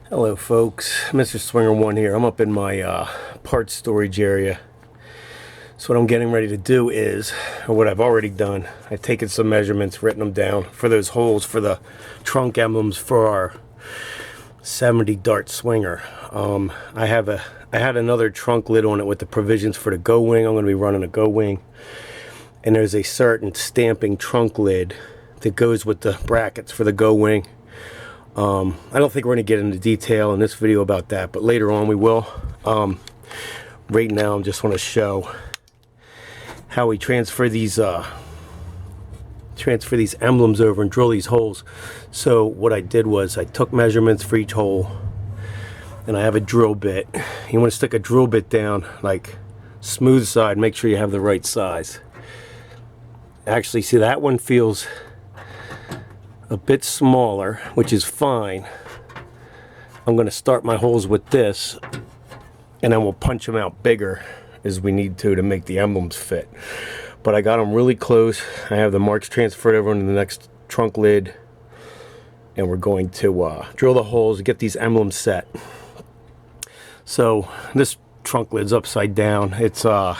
Hello folks, Mr. Swinger 1 here. I'm up in my parts storage area. So what I'm getting ready to do is, or what I've already done, I've taken some measurements, written them down for those holes for the trunk emblems for our 70 Dart Swinger. I had another trunk lid on it with the provisions for the Go Wing. I'm going to be running a Go Wing. And there's a certain stamping trunk lid that goes with the brackets for the Go Wing. I don't think we're going to get into detail in this video about that, but later on we will. Right now I just want to show how we transfer these emblems over and drill these holes. So what I did was I took measurements for each hole, and I have a drill bit. You want to stick a drill bit down like smooth side, make sure you have the right size. Actually, see, that one feels a bit smaller, which is fine. I'm going to start my holes with this, and then we'll punch them out bigger as we need to make the emblems fit. But I got them really close. I have the marks transferred over into the next trunk lid, and we're going to drill the holes, get these emblems set. So this trunk lid's upside down. It's as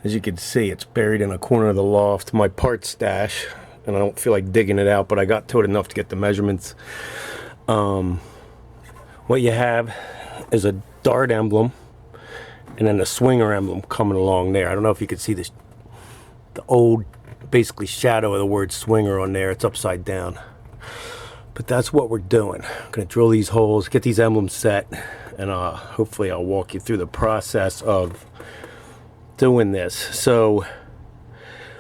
you can see, it's buried in a corner of the loft, my parts stash, and I don't feel like digging it out, but I got to it enough to get the measurements. What you have is a Dart emblem and then a Swinger emblem coming along there. I don't know if you can see this, the old basically shadow of the word Swinger on there. It's upside down, but that's what we're doing. I'm gonna drill these holes, get these emblems set, and hopefully I'll walk you through the process of doing this. So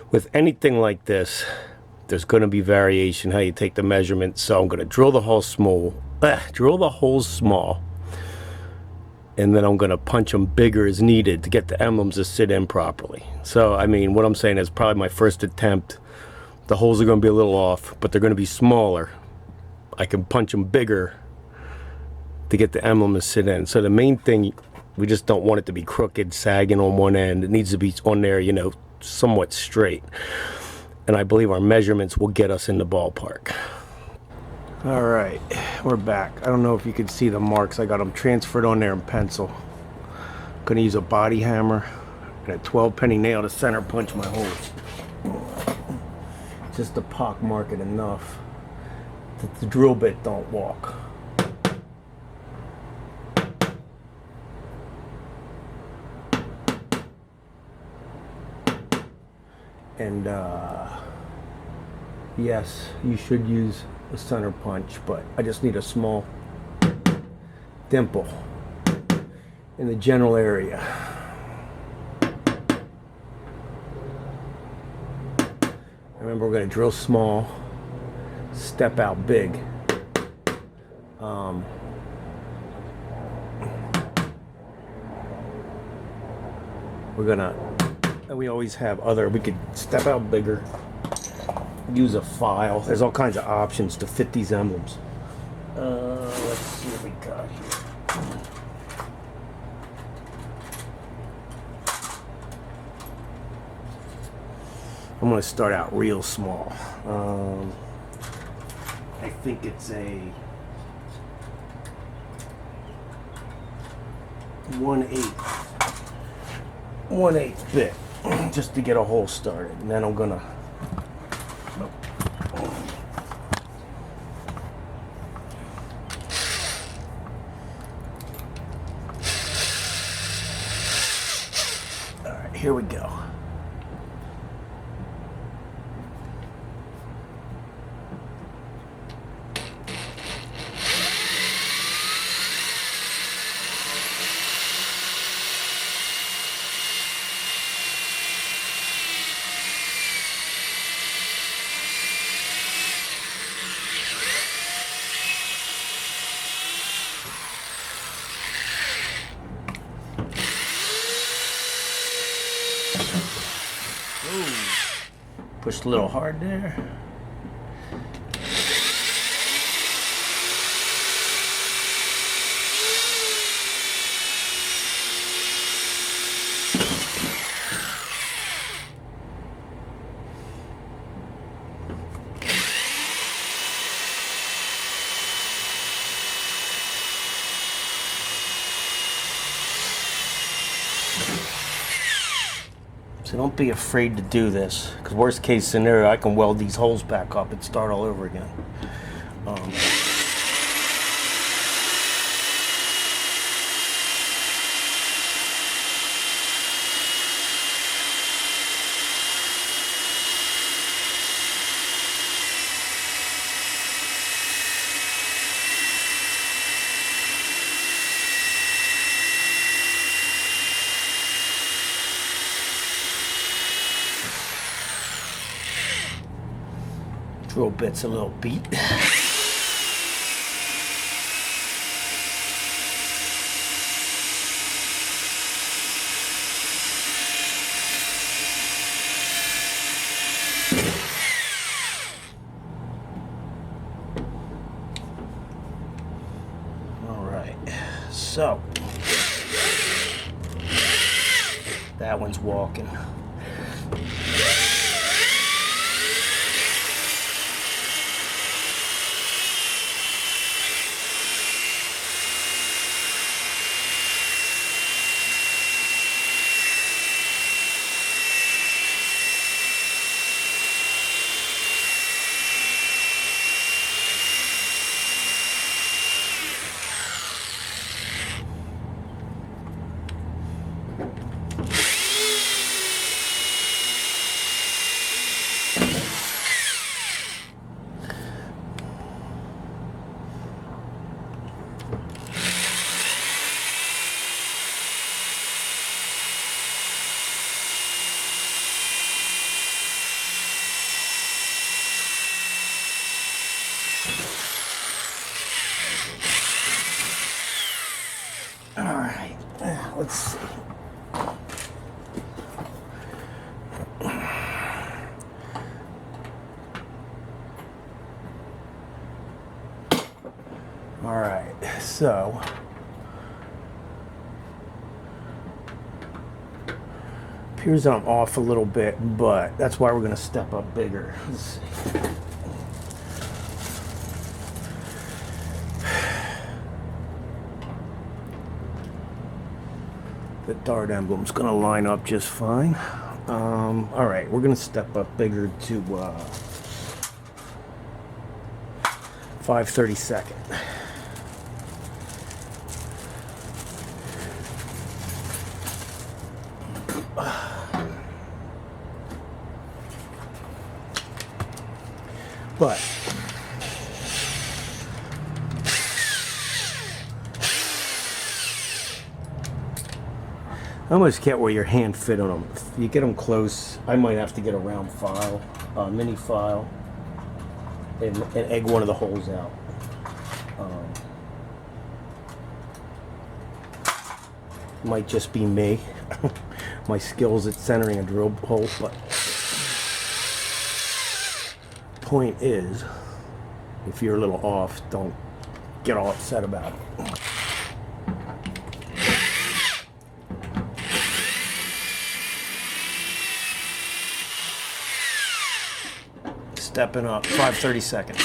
with anything like this, there's going to be variation how you take the measurements. So I'm going to drill the holes small, and then I'm going to punch them bigger as needed to get the emblems to sit in properly. So I mean, what I'm saying is probably my first attempt. The holes are going to be a little off, but they're going to be smaller. I can punch them bigger to get the emblem to sit in. So the main thing, we just don't want it to be crooked, sagging on one end. It needs to be on there, you know, somewhat straight. And I believe our measurements will get us in the ballpark. All right, we're back. I don't know if you can see the marks. I got them transferred on there in pencil. I'm gonna use a body hammer and a 12-penny nail to center punch my holes. Just to pock mark it enough that the drill bit don't walk. And yes, you should use a center punch, but I just need a small dimple in the general area. Remember, we're going to drill small, step out big. We're gonna, and we always have other, we could step out bigger, use a file. There's all kinds of options to fit these emblems. Let's see what we got here. I'm going to start out real small. I think it's a 1/8 bit, just to get a hole started, and then I'm gonna all right, here we go. Pushed a little hard there. So don't be afraid to do this, because worst case scenario, I can weld these holes back up and start all over again. Drill bit's a little beat. All right, so that one's walking. All right, let's see. All right, so appears I'm off a little bit, but that's why we're going to step up bigger. Let's see. The dart emblem's going to line up just fine. All right, we're going to step up bigger to 5/32. But I almost get where your hand fit on them. If you get them close, I might have to get a round file, mini file, and egg one of the holes out. Might just be me, my skills at centering a drill hole, but point is, if you're a little off, don't get all upset about it. Stepping up, 5/32.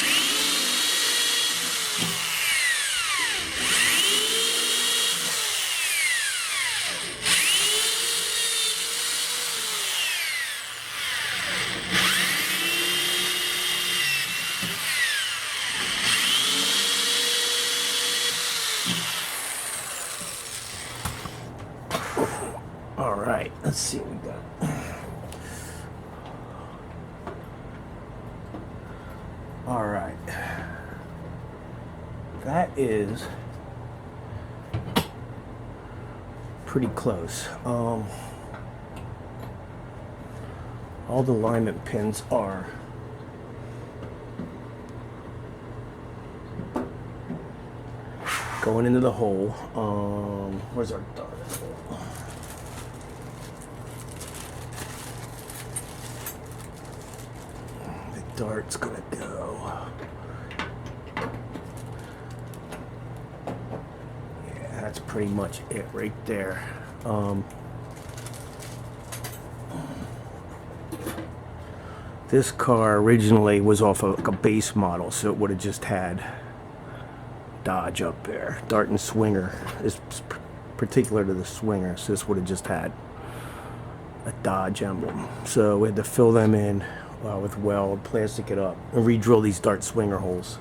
All right, let's see what we got. All right, that is pretty close. All the alignment pins are going into the hole. Where's our dart? The dart's gonna go. Yeah, that's pretty much it right there. This car originally was off of like a base model, so it would have just had Dodge up there. Dart and Swinger is particular to the Swinger, so this would have just had a Dodge emblem. So we had to fill them in with weld, plastic it up, and re-drill these dart swinger holes.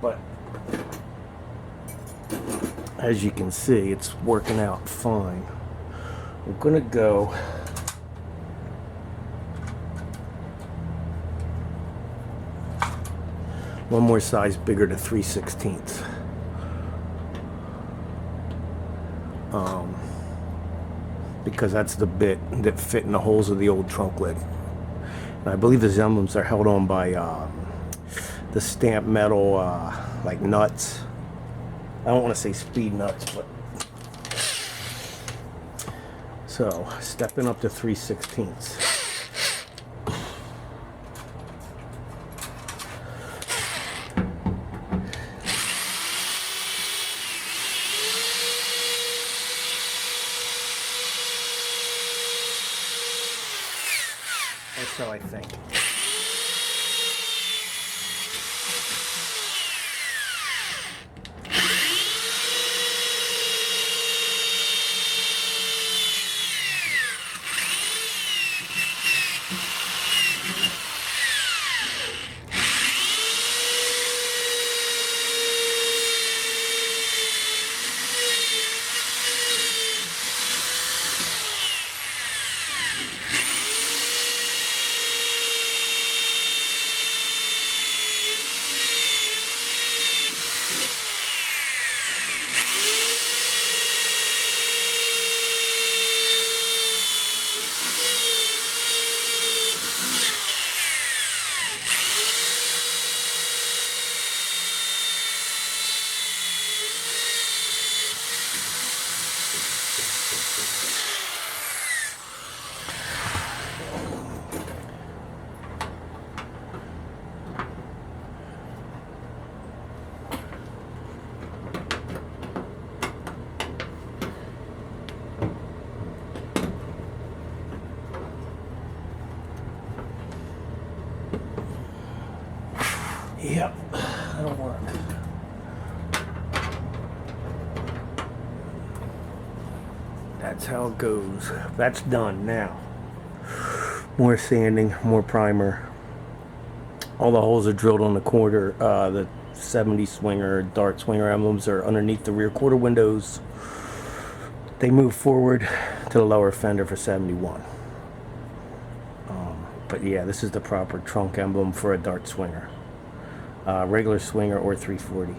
But as you can see, it's working out fine. I'm gonna go one more size bigger to 3/16. Because that's the bit that fit in the holes of the old trunk lid. And I believe these emblems are held on by the stamped metal like nuts. I don't want to say speed nuts, but so stepping up to 3/16. That's how I think. Yep, that'll work. That's how it goes. That's done now. More sanding, more primer. All the holes are drilled on the quarter. The 70 swinger, dart swinger emblems are underneath the rear quarter windows. They move forward to the lower fender for 71. But yeah, this is the proper trunk emblem for a dart swinger. Regular swinger or 340.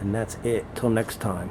And that's it. Till next time.